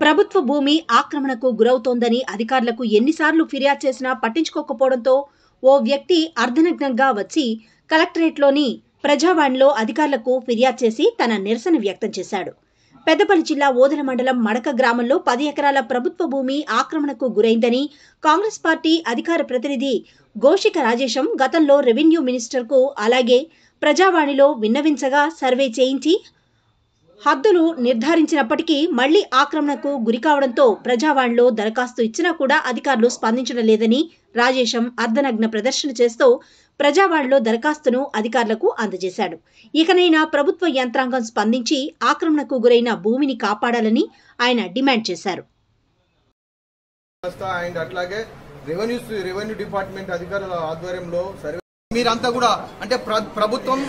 ప్రభుత్వ భూమి ఆక్రమణకు గురవుతోందని అధికారులకు ఎన్నిసార్లు ఫిర్యాదు చేసినా పట్టించుకోకపోవడంతో ఓ వ్యక్తి అర్ధనగ్నంగా వచ్చి కలెక్టరేట్లోని ప్రజావాణిలో అధికారులకు ఫిర్యాదు చేసి తన నిరసన వ్యక్తం చేశాడు. పెద్దపల్లి జిల్లా ఓదెల మండలం మడక గ్రామంలో 10 ఎకరాల ప్రభుత్వ భూమి ఆక్రమణకు గురైందని కాంగ్రెస్ పార్టీ అధికార ప్రతినిధి గోషిక రాజేశం గతంలో రెవెన్యూ మినిస్టర్కు అలాగే ప్రజావాణిలో విన్నవించగా సర్వే చేయించి హద్దులు నిర్ధారించినప్పటికీ మళ్లీ ఆక్రమణకు గురికావడంతో ప్రజావాణిలో దరఖాస్తు ఇచ్చినా కూడా అధికారులు స్పందించడం లేదని రాజేశం అర్ధనగ్న ప్రదర్శన చేస్తూ ప్రజావాణిలో దరఖాస్తును అధికారులకు అందజేశాడు. ఇకనైనా ప్రభుత్వ యంత్రాంగం స్పందించి ఆక్రమణకు గురైన భూమిని కాపాడాలని ఆయన డిమాండ్ చేశారు. రెవెన్యూ డిపార్ట్మెంట్ అధికారుల ఆధ్వర్యంలో మీరంతా కూడా అంటే ప్రభుత్వం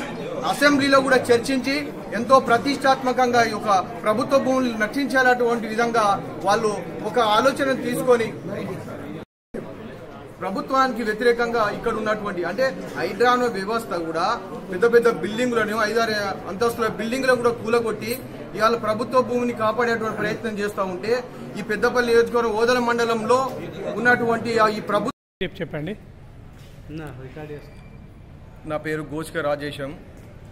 అసెంబ్లీలో కూడా చర్చించి ఎంతో ప్రతిష్టాత్మకంగా ఈ యొక్క ప్రభుత్వ భూములు రక్షించాలటువంటి విధంగా వాళ్ళు ఒక ఆలోచన తీసుకొని ప్రభుత్వానికి వ్యతిరేకంగా ఇక్కడ ఉన్నటువంటి అంటే హైడ్రానో వ్యవస్థ కూడా పెద్ద పెద్ద బిల్డింగులను 5-6 అంతస్తుల బిల్డింగ్లను కూడా కూలగొట్టి ఇవాళ ప్రభుత్వ భూమిని కాపాడేటువంటి ప్రయత్నం చేస్తూ ఉంటే ఈ పెద్దపల్లి నియోజకవర్గం ఓదెల మండలంలో ఉన్నటువంటి ఈ ప్రభుత్వం చెప్పండి. నా పేరు గోషిక రాజేశం.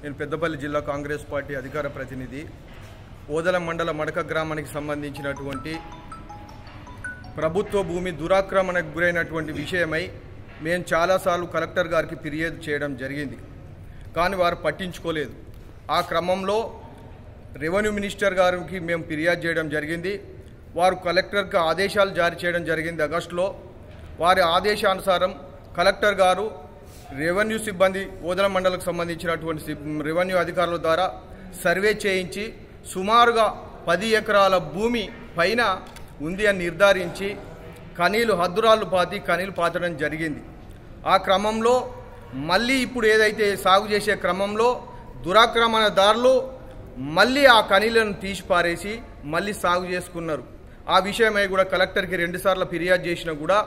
నేను పెద్దపల్లి జిల్లా కాంగ్రెస్ పార్టీ అధికార ప్రతినిధి. ఓదెల మండల మడక గ్రామానికి సంబంధించినటువంటి ప్రభుత్వ భూమి దురాక్రమణకు గురైనటువంటి విషయమై మేము చాలాసార్లు కలెక్టర్ గారికి ఫిర్యాదు చేయడం జరిగింది, కానీ వారు పట్టించుకోలేదు. ఆ క్రమంలో రెవెన్యూ మినిస్టర్ గారికి మేము ఫిర్యాదు చేయడం జరిగింది. వారు కలెక్టర్కి ఆదేశాలు జారీ చేయడం జరిగింది ఆగస్టులో. వారి ఆదేశానుసారం కలెక్టర్ గారు రెవెన్యూ సిబ్బంది ఓదెల మండలకు సంబంధించినటువంటి రెవెన్యూ అధికారుల ద్వారా సర్వే చేయించి సుమారుగా 10 ఎకరాల భూమి పైన ఉంది అని నిర్ధారించి హద్దురాళ్ళు కనీలు పాతడం జరిగింది. ఆ క్రమంలో మళ్ళీ ఇప్పుడు ఏదైతే సాగు చేసే క్రమంలో దురాక్రమణదారులు మళ్ళీ ఆ కనీలను తీసి పారేసి మళ్ళీ సాగు చేసుకున్నారు. ఆ విషయమై కూడా కలెక్టర్కి 2 సార్లు ఫిర్యాదు చేసినా కూడా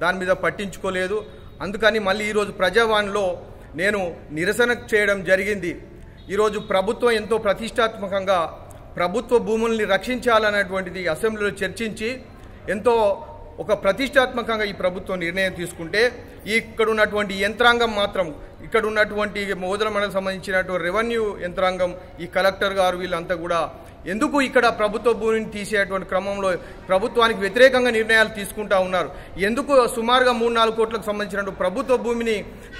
దాని మీద పట్టించుకోలేదు. అందుకని మళ్ళీ ఈరోజు ప్రజావాణిలో నేను నిరసన చేయడం జరిగింది. ఈరోజు ప్రభుత్వం ఎంతో ప్రతిష్టాత్మకంగా ప్రభుత్వ భూముల్ని రక్షించాలనేటువంటిది అసెంబ్లీలో చర్చించి ఎంతో ఒక ప్రతిష్టాత్మకంగా ఈ ప్రభుత్వం నిర్ణయం తీసుకుంటే ఇక్కడ ఉన్నటువంటి యంత్రాంగం మాత్రం ఇక్కడ ఉన్నటువంటి ఓదెల మండలం సంబంధించినటువంటి రెవెన్యూ యంత్రాంగం ఈ కలెక్టర్ గారు వీళ్ళంతా కూడా ఎందుకు ఇక్కడ ప్రభుత్వ భూమిని తీసేటువంటి క్రమంలో ప్రభుత్వానికి వ్యతిరేకంగా నిర్ణయాలు తీసుకుంటా ఉన్నారు? ఎందుకు సుమారుగా 3-4 కోట్లకు సంబంధించిన ప్రభుత్వ భూమిని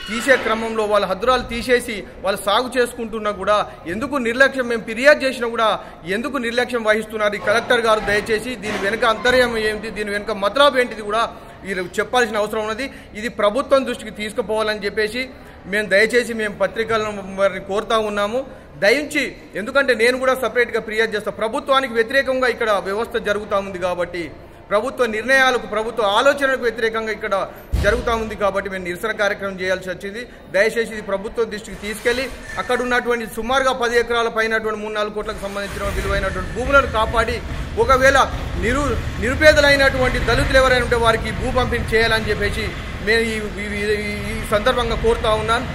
తీసే క్రమంలో వాళ్ళ హద్దురాలు తీసేసి వాళ్ళు సాగు చేసుకుంటున్నా కూడా ఎందుకు నిర్లక్ష్యం? మేము ఫిర్యాదు చేసినా కూడా ఎందుకు నిర్లక్ష్యం వహిస్తున్నారు ఈ కలెక్టర్ గారు? దయచేసి దీని వెనుక అంతర్యం ఏంటి, దీని వెనుక మతలబు ఏంటిది కూడా చెప్పాల్సిన అవసరం ఉన్నది. ఇది ప్రభుత్వం దృష్టికి తీసుకుపోవాలని చెప్పేసి మేము పత్రికలను వారిని కోరుతా ఉన్నాము. దయించి, ఎందుకంటే నేను కూడా సపరేట్గా ఫిర్యాదు చేస్తాను. ప్రభుత్వానికి వ్యతిరేకంగా ఇక్కడ వ్యవస్థ జరుగుతూ ఉంది కాబట్టి, ప్రభుత్వ నిర్ణయాలకు ప్రభుత్వ ఆలోచనలకు వ్యతిరేకంగా ఇక్కడ జరుగుతూ ఉంది కాబట్టి మేము నిరసన కార్యక్రమం చేయాల్సి వచ్చింది. దయచేసి ఇది ప్రభుత్వ దృష్టికి తీసుకెళ్లి అక్కడ ఉన్నటువంటి సుమారుగా 10 ఎకరాల పైనటువంటి 3-4 కోట్లకు సంబంధించిన విలువైనటువంటి భూములను కాపాడి ఒకవేళ నిరుపేదలైనటువంటి దళితులు ఎవరైనా ఉంటే వారికి భూ పంపిణీ చేయాలని చెప్పేసి నేను ఈ సందర్భంగా కోరుతా ఉన్నాను.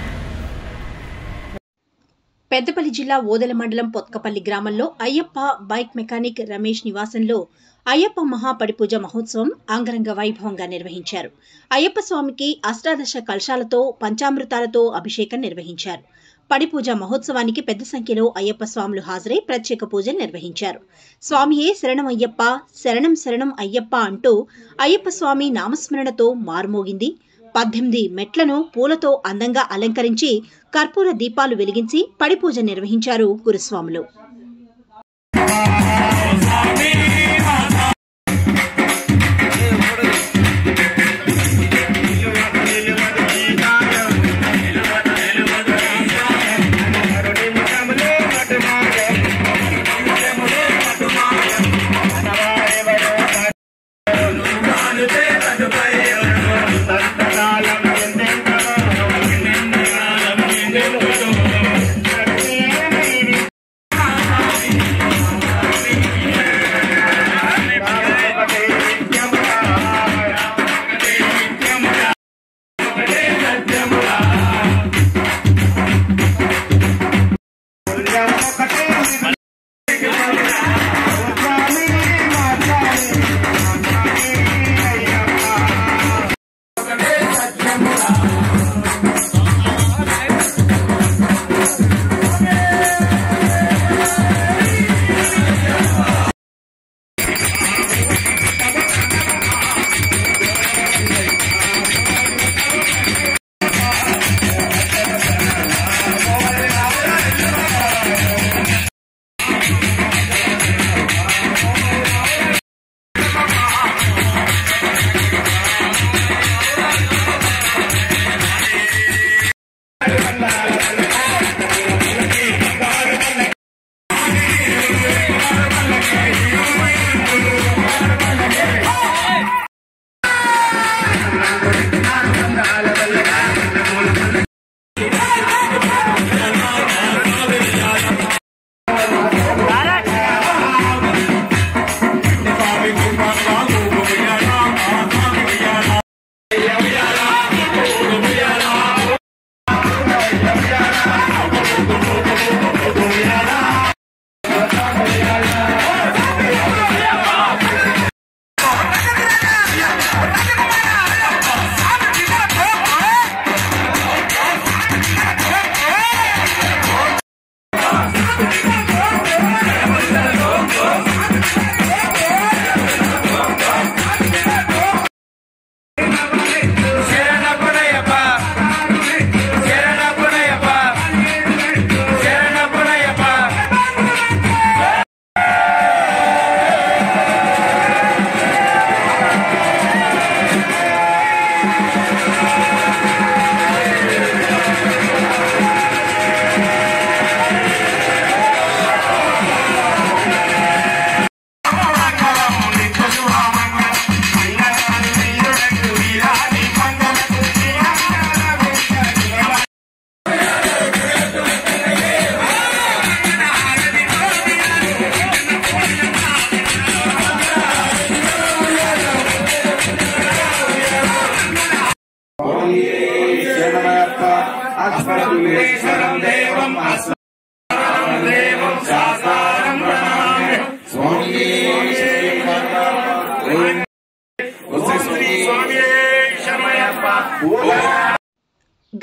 పెద్దపల్లి జిల్లా ఓదెల మండలం పొత్కపల్లి గ్రామంలో అయ్యప్ప బైక్ మెకానిక్ రమేష్ నివాసంలో అయ్యప్ప మహాపడిపూజ మహోత్సవం అంగరంగ వైభవంగా నిర్వహించారు. అయ్యప్ప స్వామికి అష్టాదశ కలశాలతో పంచామృతాలతో అభిషేకం నిర్వహించారు. పడిపూజ మహోత్సవానికి పెద్ద సంఖ్యలో అయ్యప్ప స్వాములు హాజరై ప్రత్యేక పూజలు నిర్వహించారు. స్వామియే శరణం అయ్యప్ప, శరణం శరణం అయ్యప్ప అంటూ అయ్యప్ప స్వామి నామస్మరణతో మారుమోగింది. 18 మెట్లను పూలతో అందంగా అలంకరించి కర్పూర దీపాలు వెలిగించి పడిపూజ నిర్వహించారు గురుస్వాములు.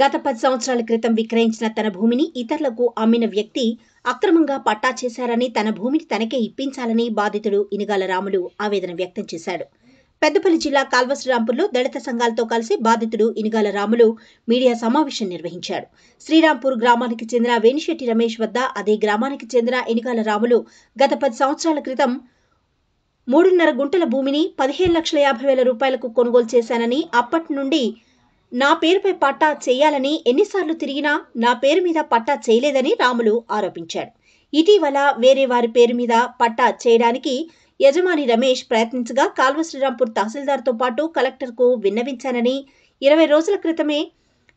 గత 10 సంవత్సరాల క్రితం విక్రయించిన తన భూమిని ఇతరులకు అమ్మిన వ్యక్తి అక్రమంగా పట్టా చేశారని తన భూమిని తనకే ఇప్పించాలని బాధితుడు ఇనుగాల రాములు ఆవేదన వ్యక్తం చేశాడు. పెద్దపల్లి జిల్లా కాల్వశ్రీరాంపూర్లో దళిత సంఘాలతో కలిసి బాధితుడు ఇనుగాల రాములు మీడియా సమావేశం నిర్వహించాడు. శ్రీరాంపూర్ గ్రామానికి చెందిన వేణిశెట్టి రమేష్ వద్ద అదే గ్రామానికి చెందిన ఇనుగాల రాములు గత 10 సంవత్సరాల క్రితం 3.5 గుంటల భూమిని 15,50,000 రూపాయలకు కొనుగోలు చేశానని, అప్పటి నుండి నా పేరుపై పట్టా చేయాలని ఎన్నిసార్లు తిరిగినా నా పేరు మీద పట్టా చేయలేదని రాములు ఆరోపించాడు. ఇటీవల వేరే వారి పేరు మీద పట్టా చేయడానికి యజమాని రమేష్ ప్రయత్నించగా కాల్వశ్రీరాంపూర్ తహసీల్దార్తో పాటు కలెక్టర్కు విన్నవించానని, 20 రోజుల క్రితమే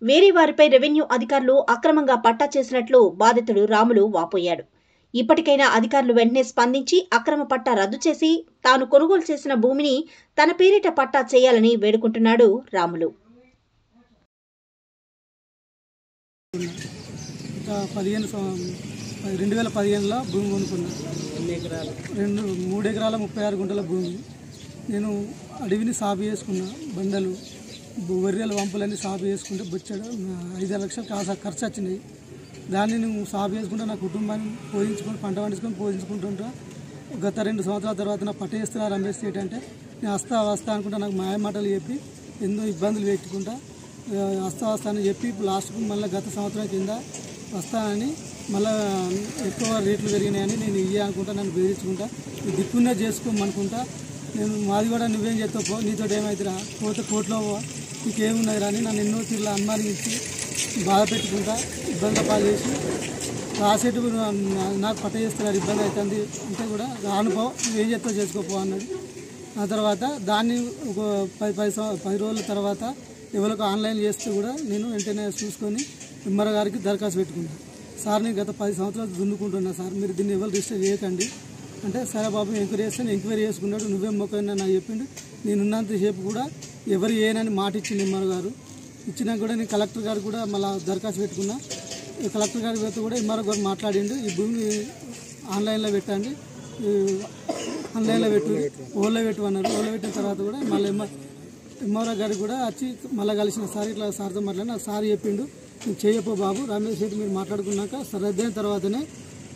వేరే వారిపై రెవెన్యూ అధికారులు అక్రమంగా పట్టా చేసినట్లు బాధితుడు రాములు వాపోయాడు. ఇప్పటికైనా అధికారులు వెంటనే స్పందించి అక్రమ పట్టా రద్దు చేసి తాను కొనుగోలు చేసిన భూమిని తన పేరిట పట్టా చేయాలని వేడుకుంటున్నాడు రాములు. 2015లో భూమి కొనుక్కున్నాను. 3 ఎకరాల 36 గుంటల భూమి. నేను అడవిని సాగు చేసుకున్నా. బండలు వర్రెలు వంపులన్నీ సాగు చేసుకుంటే బొచ్చాడు 5 లక్షలు ఖర్చు వచ్చినాయి. దాన్ని నేను సాగు చేసుకుంటే నా కుటుంబాన్ని పోషించుకొని పంట పండించుకొని పోషించుకుంటుంటా. గత 2 సంవత్సరాల తర్వాత నా పట్ట చేస్తున్నా రమేష్ ఏంటంటే నేను వస్తా అనుకుంటా నాకు మాయమాటలు చెప్పి ఎన్నో ఇబ్బందులు పెట్టుకుంటా వస్తానని చెప్పి లాస్ట్కు మళ్ళీ గత సంవత్సరం కింద వస్తానని మళ్ళీ ఎక్కువ రేట్లు పెరిగినాయని నేను అనుకుంటా, నన్ను బెదిరించుకుంటా దిక్కునే చేసుకోమనుకుంటా. నేను మాది కూడా నువ్వేం చేస్తావు, నీతో ఏమవుతురా, పోతే కోర్టులో నీకేమున్నది అని నన్ను ఎన్నో తీరులో అనుమానించి బాధ పెట్టుకుంటా ఇబ్బంది పాలు చేసి రాసేటు నాకు పట్ట చేస్తున్నారు, ఇబ్బంది అవుతుంది అంటే కూడా రానుపో నువ్వేం చేస్తావు చేసుకోపో అన్నాడు. ఆ తర్వాత దాన్ని ఒక 10 రోజుల తర్వాత ఎవరికి ఆన్లైన్ చేస్తే కూడా నేను వెంటనే చూసుకొని ఎంఆర్ఓ గారికి దరఖాస్తు పెట్టుకున్నాను. సార్ నేను గత 10 సంవత్సరాలు దున్నుకుంటున్నా సార్, మీరు దీన్ని ఎవరు రిజిస్టర్ చేయకండి అంటే సరే బాబు ఎంక్వైరీ చేస్తాను. ఎంక్వైరీ చేసుకున్నాడు. నువ్వేం మొక్కైనా నాకు చెప్పిండు. నేనున్నంతసేపు కూడా ఎవరు ఏనని మాట ఇచ్చింది ఎంఆర్ఓ గారు. ఇచ్చినా కూడా నేను కలెక్టర్ గారు కూడా మళ్ళీ దరఖాస్తు పెట్టుకున్నా. కలెక్టర్ గారి పెడితే కూడా ఎంఆర్ఓ గారు మాట్లాడిండు, ఈ భూమిని ఆన్లైన్లో పెట్టండి, ఆన్లైన్లో ఓలో పెట్టమన్నారు. ఓలో పెట్టిన తర్వాత కూడా మళ్ళీ ఎంఆర్ఓ గారికి కూడా వచ్చి మళ్ళీ కలిసిన సార్ ఇట్లా సార్తో మాట్లాడి నాకు సార్ చెప్పిండు, నీకు చేయపో బాబు రమేష్ రెడ్డి మీరు మాట్లాడుకున్నాక రద్దయిన తర్వాతనే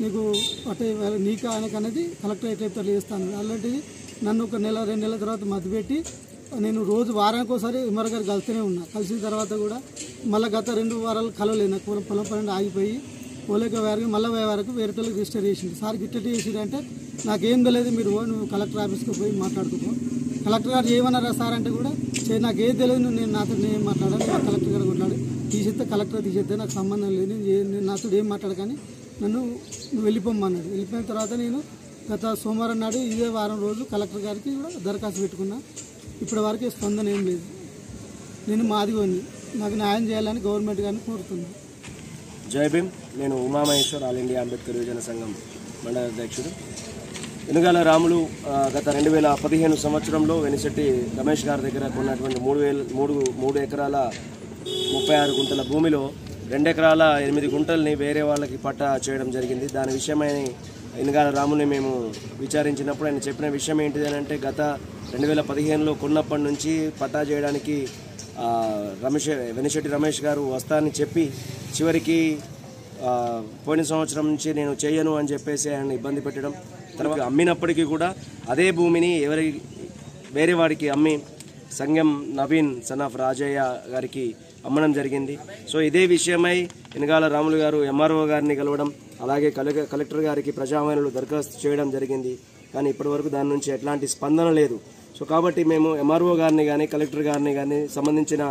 నీకు పట్టే నీకు ఆయనకు అనేది కలెక్టర్ ఎట్లయితే చేస్తాను. అలాంటిది నన్ను 1 నెల 2 నెలల తర్వాత మధ్యపెట్టి నేను రోజు వారానికి ఒకసారి ఎంఆర్ఓ గారు కలుస్తూనే ఉన్నా. కలిసిన తర్వాత కూడా మళ్ళీ గత 2 వారాలు కలవలేదు. నాకు పొలం పని ఆగిపోయి పోలేక వారికి మళ్ళీ వరకు వేరే వాళ్ళకి రిజిస్టర్ చేసింది. సార్ గిట్టటి చేసిందంటే నాకేం తెలియదు, మీరు నువ్వు కలెక్టర్ ఆఫీస్కి పోయి మాట్లాడుకోపో. కలెక్టర్ గారు చేయమన్నారా సార్ అంటే కూడా నాకేం తెలియదు, నేను నాతో ఏం మాట్లాడాను, మా కలెక్టర్ గారు కొట్లాడు తీసేస్తే కలెక్టర్ తీసేస్తే నాకు సంబంధం లేదు, నేను నాతో ఏం మాట్లాడకని నన్ను నువ్వు వెళ్ళిపోమన్నాడు. వెళ్ళిపోయిన తర్వాత నేను గత సోమవారం నాడు ఇదే వారం రోజు కలెక్టర్ గారికి కూడా దరఖాస్తు పెట్టుకున్నా. ఇప్పటి వరకు స్పందన ఏం లేదు. నేను మాదిగోని, నాకు న్యాయం చేయాలని గవర్నమెంట్ గారిని కోరుతున్నాను. జై భీమ్. నేను ఉమామహేశ్వర్ ఆల్ ఇండియా అంబేద్కర్ యువజన సంఘం మండల అధ్యక్షుడు. ఇనుగాల రాములు గత 2015 సంవత్సరంలో వేణిశెట్టి రమేష్ గారి దగ్గర కొన్నటువంటి 3 ఎకరాల 36 గుంటల భూమిలో 2 ఎకరాల 8 గుంటల్ని వేరే వాళ్ళకి పట్టా చేయడం జరిగింది. దాని విషయమై ఇనుగాల రాముని మేము విచారించినప్పుడు ఆయన చెప్పిన విషయం ఏంటిది అని అంటే గత 2015లో కొన్నప్పటి నుంచి పట్టా చేయడానికి వెనిశెట్టి రమేష్ గారు వస్తారని చెప్పి చివరికి పోయిన సంవత్సరం నుంచి నేను చేయను అని చెప్పేసి ఆయన ఇబ్బంది పెట్టడం, తర్వాత అమ్మినప్పటికీ కూడా అదే భూమిని వేరే వాడికి అమ్మి సంగం నవీన్ సన్ ఆఫ్ రాజయ్య గారికి అమ్మడం జరిగింది. సో ఇదే విషయమై ఇనుగాల రాములు గారు ఎంఆర్ఓ గారిని కలవడం, అలాగే కలెక్టర్ గారికి ప్రజావాణిలో దరఖాస్తు చేయడం జరిగింది. కానీ ఇప్పటివరకు దాని నుంచి ఎట్లాంటి స్పందన లేదు. సో కాబట్టి మేము ఎంఆర్ఓ గారిని కానీ కలెక్టర్ గారిని కానీ సంబంధించిన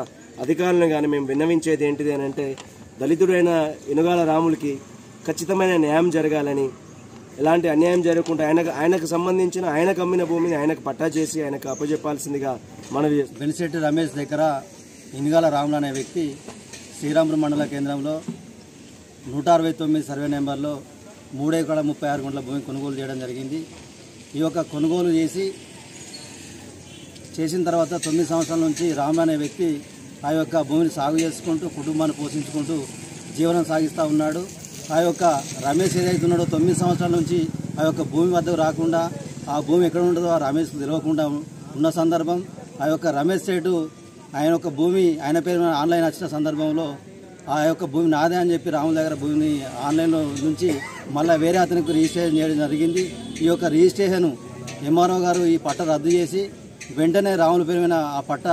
అధికారులను కానీ మేము విన్నవించేది ఏంటిది అని అంటే దళితుడైన ఇనుగాల రాములకి ఖచ్చితమైన న్యాయం జరగాలని, ఎలాంటి అన్యాయం జరగకుండా ఆయనకు సంబంధించిన ఆయనకు అమ్మిన భూమిని ఆయనకు పట్టా చేసి ఆయనకు అప్పచెప్పాల్సిందిగా మనవి. వెనిశెట్టి రమేష్ దగ్గర ఇనుగాల రాములు అనే వ్యక్తి శ్రీరాంపురం మండల కేంద్రంలో 169 సర్వే నెంబర్లో 3 ఎకరాల 36 గుంటల భూమి కొనుగోలు చేయడం జరిగింది. ఈ యొక్క కొనుగోలు చేసిన తర్వాత 9 సంవత్సరాల నుంచి రాములు అనే వ్యక్తి ఆ యొక్క భూమిని సాగు చేసుకుంటూ కుటుంబాన్ని పోషించుకుంటూ జీవనం సాగిస్తూ ఉన్నాడు. ఆ యొక్క రమేష్ ఏదైతే ఉన్నాడో 9 సంవత్సరాల నుంచి ఆ యొక్క భూమి వద్దకు రాకుండా, ఆ భూమి ఎక్కడ ఉంటుందో ఆ రమేష్కు తెలియకుండా ఉన్న సందర్భం, ఆ యొక్క రమేష్ సేటు ఆయన యొక్క భూమి ఆయన పేరు ఆన్లైన్ వచ్చిన సందర్భంలో ఆ యొక్క భూమి నాదే అని చెప్పి రాముల దగ్గర భూమిని ఆన్లైన్లో నుంచి మళ్ళీ వేరే అతనికి రిజిస్ట్రేషన్ చేయడం జరిగింది. ఈ యొక్క రిజిస్ట్రేషన్ ఎంఆర్ఓ గారు ఈ పట్ట రద్దు చేసి వెంటనే రాముల పేరు మీద ఆ పట్ట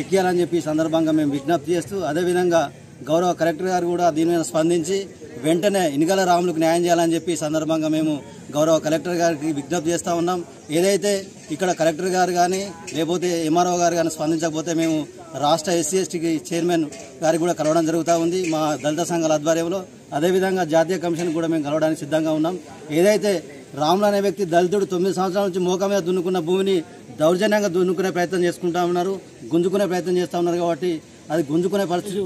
ఎక్కియాలని చెప్పి సందర్భంగా మేము విజ్ఞప్తి చేస్తూ, అదేవిధంగా గౌరవ కలెక్టర్ గారు కూడా దీని మీద స్పందించి వెంటనే ఇనుగాల రాములకు న్యాయం చేయాలని చెప్పి సందర్భంగా మేము గౌరవ కలెక్టర్ గారికి విజ్ఞప్తి చేస్తూ ఉన్నాం. ఏదైతే ఇక్కడ కలెక్టర్ గారు కానీ లేకపోతే ఎంఆర్ఓ గారు కానీ స్పందించకపోతే మేము రాష్ట్ర SC/ST చైర్మన్ గారికి కూడా కలవడం జరుగుతూ ఉంది మా దళిత సంఘాల ఆధ్వర్యంలో. అదేవిధంగా జాతీయ కమిషన్ కూడా మేము కలవడానికి సిద్ధంగా ఉన్నాం. ఏదైతే రాములు అనే వ్యక్తి దళితుడు 9 సంవత్సరాల నుంచి మోక మీద దున్నుకున్న భూమిని దౌర్జన్యంగా దున్నుకునే ప్రయత్నం చేసుకుంటా ఉన్నారు, గుంజుకునే ప్రయత్నం చేస్తూ ఉన్నారు. కాబట్టి అది గుంజుకునే పరిస్థితి.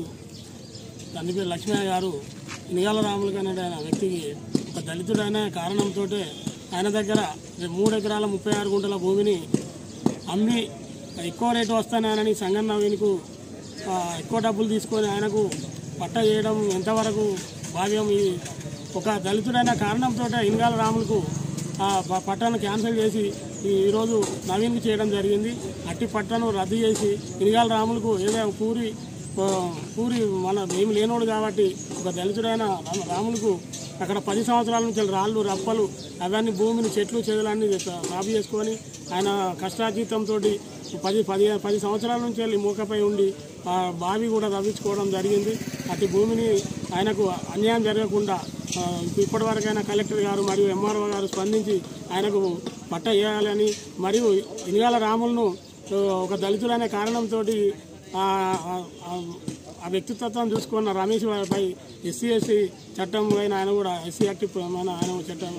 తండ్రి పేరు లక్ష్మయ్య గారు ఇనుగాల రాములు అనే ఆయన వ్యక్తికి ఒక దళితుడైన కారణంతో ఆయన దగ్గర 3 ఎకరాల 36 గుంటల భూమిని అమ్మి ఎక్కువ రేటు వస్తానని సంగం నవీన్కు ఎక్కువ డబ్బులు తీసుకొని ఆయనకు పట్ట చేయడం ఎంతవరకు భావ్యం? ఈ ఒక దళితుడైన కారణంతో ఇనుగాల రాములకు పట్టాను క్యాన్సిల్ చేసి ఈరోజు నవీన్కి చేయడం జరిగింది. అట్టి పట్టను రద్దు చేసి ఇనుగాల రాములకు ఏదో పూరి మన ఏమి లేనోడు కాబట్టి ఒక దళితుడైన రాములకు అక్కడ 10 సంవత్సరాల నుంచి రాళ్ళు రప్పలు అవన్నీ భూమిని చెట్లు చెదులన్నీ సాగు చేసుకొని ఆయన కష్టాజీతంతో 10 సంవత్సరాల నుంచి వెళ్ళి మూకపై ఉండి బావి కూడా తవ్వించుకోవడం జరిగింది. అటు భూమిని ఆయనకు అన్యాయం జరగకుండా ఇప్పటివరకైనా కలెక్టర్ గారు మరియు ఎంఆర్ఓ గారు స్పందించి ఆయనకు పట్ట వేయాలని, మరియు ఇనుగాల రాములను ఒక దళితుడనే కారణంతో ఆ వ్యక్తిత్వం చూసుకున్న రమేష్ పై SC/ST చట్టం ఆయన కూడా SC యాక్ట్ ఆయన చట్టం